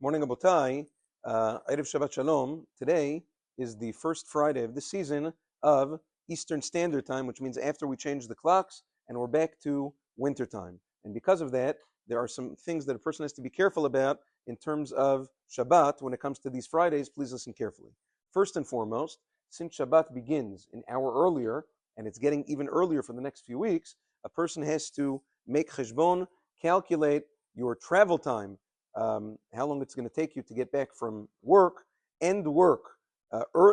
Morning, Abotai. Erev Shabbat Shalom. Today is the first Friday of the season of Eastern Standard Time, which means after we change the clocks and we're back to winter time. And because of that, there are some things that a person has to be careful about in terms of Shabbat when it comes to these Fridays. Please listen carefully. First and foremost, since Shabbat begins an hour earlier, and it's getting even earlier for the next few weeks, a person has to make cheshbon, calculate your travel time, how long it's going to take you to get back from work, end work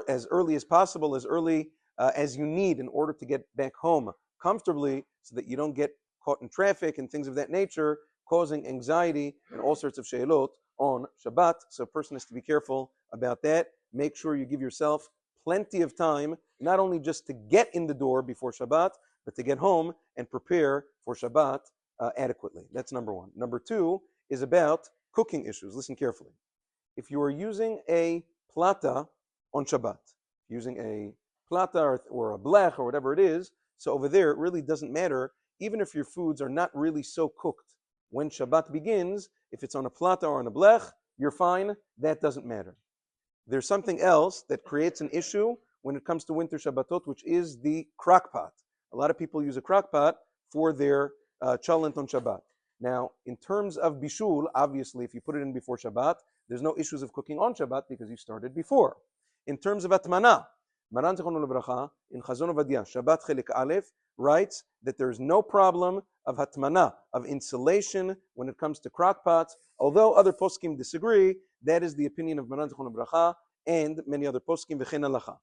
as early as possible, as early as you need in order to get back home comfortably so that you don't get caught in traffic and things of that nature, causing anxiety and all sorts of sheilot on Shabbat. So a person has to be careful about that. Make sure you give yourself plenty of time, not only just to get in the door before Shabbat, but to get home and prepare for Shabbat adequately. That's number one. Number two is about cooking issues. Listen carefully. If you are using a plata on Shabbat, using a plata or a blech or whatever it is, so over there it really doesn't matter, even if your foods are not really so cooked. When Shabbat begins, if it's on a plata or on a blech, you're fine. That doesn't matter. There's something else that creates an issue when it comes to winter Shabbatot, which is the crock pot. A lot of people use a crock pot for their chalent on Shabbat. Now, in terms of bishul, obviously, if you put it in before Shabbat, there's no issues of cooking on Shabbat because you started before. In terms of atmana, Maran Zechron Lebracha in Chazon Ovadia, Shabbat Chelik Aleph, writes that there is no problem of hatmana, of insulation when it comes to crock pots. Although other poskim disagree, that is the opinion of Maran Zechron Lebracha and many other poskim v'chen halacha.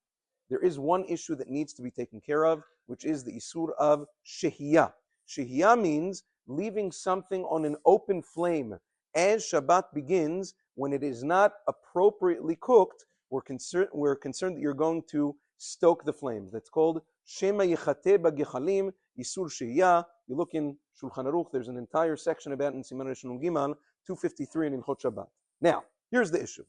There is one issue that needs to be taken care of, which is the isur of shehiyah. Shehiyah means leaving something on an open flame as Shabbat begins when it is not appropriately cooked. We're concerned that you're going to stoke the flames. That's called Shema Yechateh B'Gechalim Isur Shehiyah. You look in Shulchan Aruch, there's an entire section about it in Siman Rishon Gimal 253 in Ilchot Shabbat. Now, here's the issue.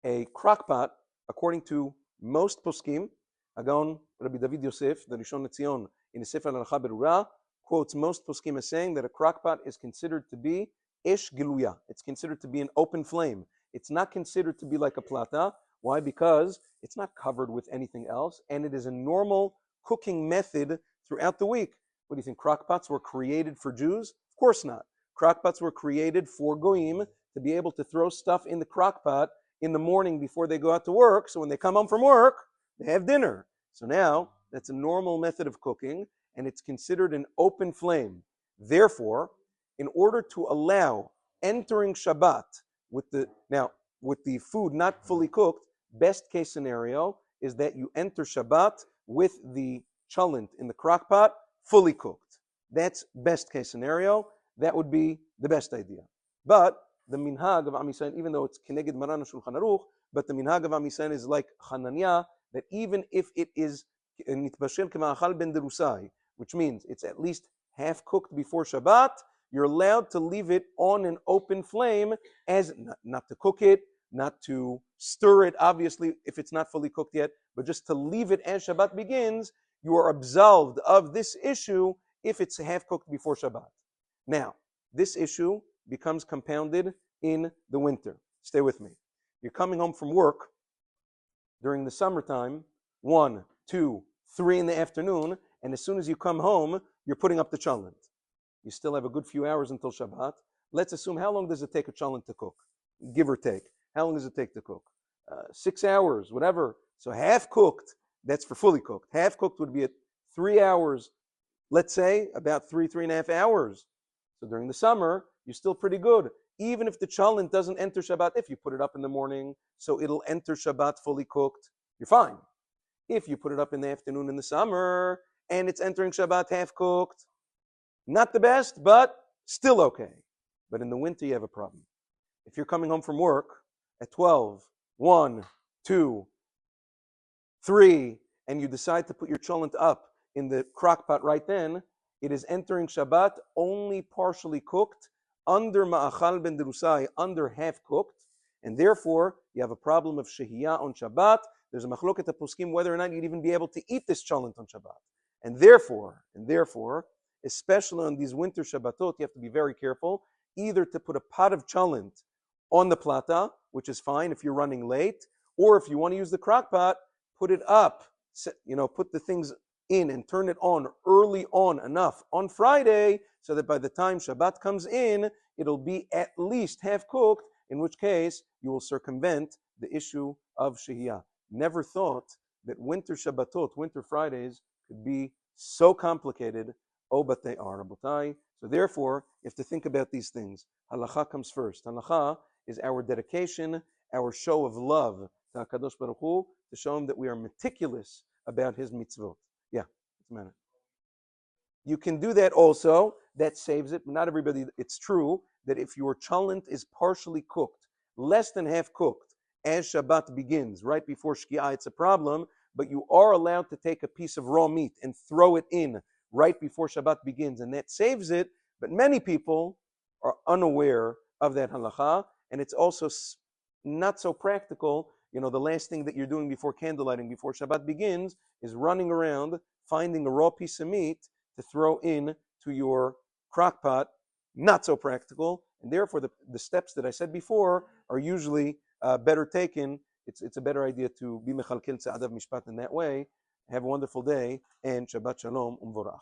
A crockpot, according to most poskim, Agon Rabbi David Yosef, the Rishon LeZion, in the Sefer Halacha Berurah, quotes most poskim as saying that a crockpot is considered to be esh giluya. It's considered to be an open flame. It's not considered to be like a plata. Why? Because it's not covered with anything else, and it is a normal cooking method throughout the week. What do you think? Crockpots were created for Jews? Of course not. Crockpots were created for goyim to be able to throw stuff in the crockpot in the morning before they go out to work. So when they come home from work, they have dinner. So now that's a normal method of cooking, and it's considered an open flame. Therefore, in order to allow entering Shabbat with the food not fully cooked, best case scenario is that you enter Shabbat with the chalent in the crock pot fully cooked. That's best case scenario. That would be the best idea. But the minhag of Am Yisrael, even though it's Keneged Maran Shulchan Aruch, but the minhag of Am Yisrael is like Hananya, that even if it is nitbashel k'ma'achal ben derusai, which means it's at least half cooked before Shabbat, you're allowed to leave it on an open flame as not to cook it, not to stir it, obviously, if it's not fully cooked yet, but just to leave it as Shabbat begins. You are absolved of this issue if it's half cooked before Shabbat. Now, this issue becomes compounded in the winter. Stay with me. You're coming home from work during the summertime, 1, 2, 3 in the afternoon, and as soon as you come home, you're putting up the chalent. You still have a good few hours until Shabbat. Let's assume, how long does it take a chalent to cook? Give or take. How long does it take to cook? 6 hours, whatever. So half cooked, that's for fully cooked. Half cooked would be at 3 hours, let's say about 3.5 hours. So during the summer, you're still pretty good. Even if the chalent doesn't enter Shabbat, if you put it up in the morning, so it'll enter Shabbat fully cooked, you're fine. If you put it up in the afternoon in the summer, and it's entering Shabbat half cooked, not the best, but still okay. But in the winter, you have a problem. If you're coming home from work at 12, 1, 2, 3, and you decide to put your chalent up in the crock pot right then, it is entering Shabbat only partially cooked, under ma'achal ben derusai, under half cooked, and therefore you have a problem of shehiyah on Shabbat. There's a machloket poskim whether or not you'd even be able to eat this chalent on Shabbat. And therefore, especially on these winter Shabbatot, you have to be very careful, either to put a pot of chalent on the plata, which is fine if you're running late, or if you want to use the crock pot, put it up, put the things in and turn it on early on enough on Friday so that by the time Shabbat comes in, it'll be at least half cooked, in which case you will circumvent the issue of Shehiyah. Never thought that winter Shabbatot, winter Fridays, could be so complicated. Oh, but they are, Rabotai. So therefore, you have to think about these things. Halacha comes first. Halacha is our dedication, our show of love to HaKadosh Baruch Hu, to show him that we are meticulous about his mitzvot. Yeah, what's the matter? You can do that also. That saves it. But not everybody. It's true that if your cholent is partially cooked, less than half cooked, as Shabbat begins, right before Shki'ah, it's a problem. But you are allowed to take a piece of raw meat and throw it in right before Shabbat begins, and that saves it. But many people are unaware of that halacha, and it's also not so practical. The last thing that you're doing before candlelighting, before Shabbat begins, is running around finding a raw piece of meat to throw in to your crock pot. Not so practical, and therefore the steps that I said before are usually better taken. It's a better idea to be mechalkel tza'adav mishpat in that way. Have a wonderful day, and Shabbat Shalom Umvorach.